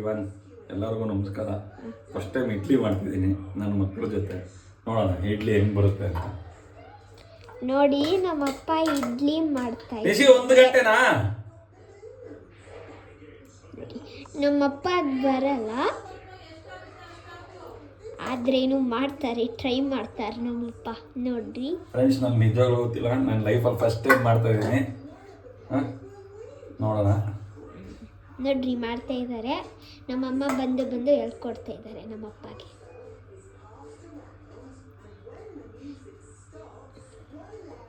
Everyone, ಎಲ್ಲರಿಗೂ ನಮಸ್ಕಾರ. First time idli ಮಾಡ್ತಿದ್ದೀನಿ ನನ್ನ ಮಕ್ಕಳ ಜೊತೆ. ನೋಡೋಣ ಇಡ್ಲಿ ಹೆಂಗೆ ಬರುತ್ತೆ ಅಂತ. ನೋಡಿ ನಮ್ಮಪ್ಪ ಇಡ್ಲಿ ಮಾಡ್ತಾ ಇದ್ದಾರೆ. 1 ಗಂಟೆನಾ? ನಮ್ಮಪ್ಪ ಅದು ಬರಲ್ಲ, ಆದ್ರೇನು ಮಾಡ್ತಾರೆ, ಟ್ರೈ ಮಾಡ್ತಾರೆ ನಮ್ಮಪ್ಪ. ನೋಡ್ರಿ ಫ್ರೆಂಡ್ಸ್, ನಂಗೆ ನಿಜವಾಗ್ಲೂ ಗೊತ್ತಿಲ್ಲ, ನನ್ನ ಲೈಫಲ್ಲಿ ಫಸ್ಟ್ ಟೈಮ್ ಮಾಡ್ತಾ ಇದ್ದೀನಿ. ನೋಡೋಣ. ನೋಡ್ರಿ ಮಾಡ್ತಾ ಇದ್ದಾರೆ. ನಮ್ಮಮ್ಮ ಬಂದು ಹೇಳ್ಕೊಡ್ತಾ ಇದ್ದಾರೆ ನಮ್ಮಪ್ಪಗೆ.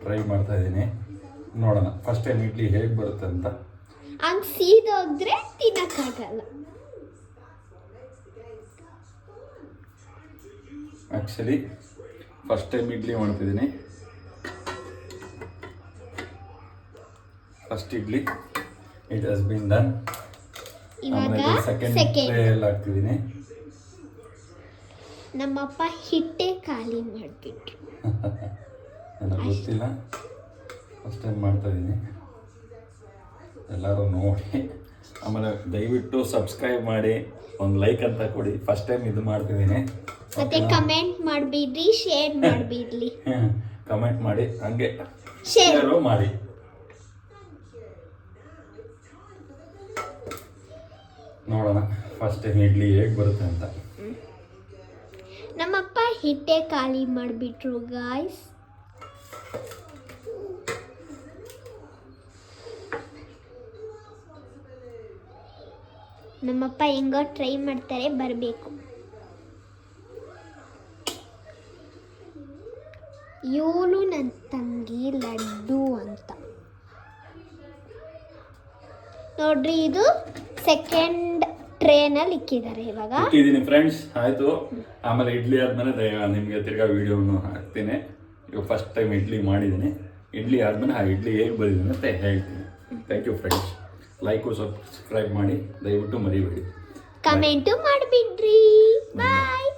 ಟ್ರೈ ಮಾಡ್ತಾ ಇದ್ದೀನಿ, ನೋಡೋಣ ಫಸ್ಟ್ ಟೈಮ್ ಇಡ್ಲಿ ಹೇಗೆ ಬರುತ್ತೆ ಅಂತ. ಹಂಗೆ ಸೀದೋದ್ರೆ ತಿನ್ನಕ್ಕಾಗಲ್ಲ. ಆ್ಯಕ್ಚುಲಿ ಫಸ್ಟ್ ಟೈಮ್ ಇಡ್ಲಿ ಮಾಡ್ತಿದ್ದೀನಿ. First idli it has been done. ಇವಾಗ ಸೆಕೆಂಡ್ ಹಾಕ್ತಿದ್ದೀನಿ. ನಮ್ಮಪ್ಪ ಹಿಟ್ಟೆ ಖಾಲಿ ಮಾಡಿಬಿಟ್ರು. ನನಗೆ ಗೊತ್ತಿಲ್ಲ, ಫಸ್ಟ್ ಟೈಮ್ ಮಾಡ್ತಾ ಇದ್ದೀನಿ. ಎಲ್ಲರೂ ನೋಡಿ, ಆಮೇಲೆ ದಯವಿಟ್ಟು ಸಬ್ಸ್ಕ್ರೈಬ್ ಮಾಡಿ, ಒಂದು ಲೈಕ್ ಅಂತ ಕೊಡಿ. ಫಸ್ಟ್ ಟೈಮ್ ಇದು ಮಾಡ್ತಿದ್ದೀನಿ. ಮತ್ತೆ ಕಮೆಂಟ್ ಮಾಡಿಬಿಡ್ರಿ, ಶೇರ್ ಮಾಡಿಬಿಡ್ಲಿ. ಕಮೆಂಟ್ ಮಾಡಿ, ಹಂಗೆ ಶೇರು ಮಾಡಿ. ನೋಡೋಣ ಫಸ್ಟ್ ಟೈಮ್ ಇಡ್ಲಿ ಹೇಗೆ ಬರುತ್ತೆ ಅಂತ. ನಮ್ಮಪ್ಪ ಹಿಟ್ಟೆ ಖಾಲಿ ಮಾಡಿಬಿಟ್ರು ಗಾಯ್ಸ್. ನಮ್ಮಪ್ಪ ಹೆಂಗೋ ಟ್ರೈ ಮಾಡ್ತಾರೆ, ಬರಬೇಕು. ಇವಳು ನನ್ನ ತಂಗಿ ಲಡ್ಡು ಅಂತ. ನೋಡ್ರಿ, ಇದು ಸೆಕೆಂಡ್ ಟ್ರೇನಲ್ಲಿ ಇಕ್ಕಿದ್ದಾರೆ. ಇವಾಗ ಇಟ್ಟಿದ್ದೀನಿ ಫ್ರೆಂಡ್ಸ್, ಆಯಿತು. ಆಮೇಲೆ ಇಡ್ಲಿ ಆದಮೇಲೆ ನಿಮಗೆ ತಿರ್ಗಾ ವೀಡಿಯೋನು ಹಾಕ್ತೀನಿ. ಇವಾಗ ಫಸ್ಟ್ ಟೈಮ್ ಇಡ್ಲಿ ಮಾಡಿದ್ದೀನಿ. ಇಡ್ಲಿ ಆದಮೇಲೆ ಆ ಇಡ್ಲಿ ಹೇಗೆ ಬಂದಿದೆ ಅಂತ ಹೇಳ್ತೀನಿ. Thank you friends. Like subscribe ಮಾಡಿ, ದಯವಿಟ್ಟು ಮರಿಬೇಡಿ. ಕಮೆಂಟು ಮಾಡಿಬಿಡ್ರಿ. ಬಾಯ್.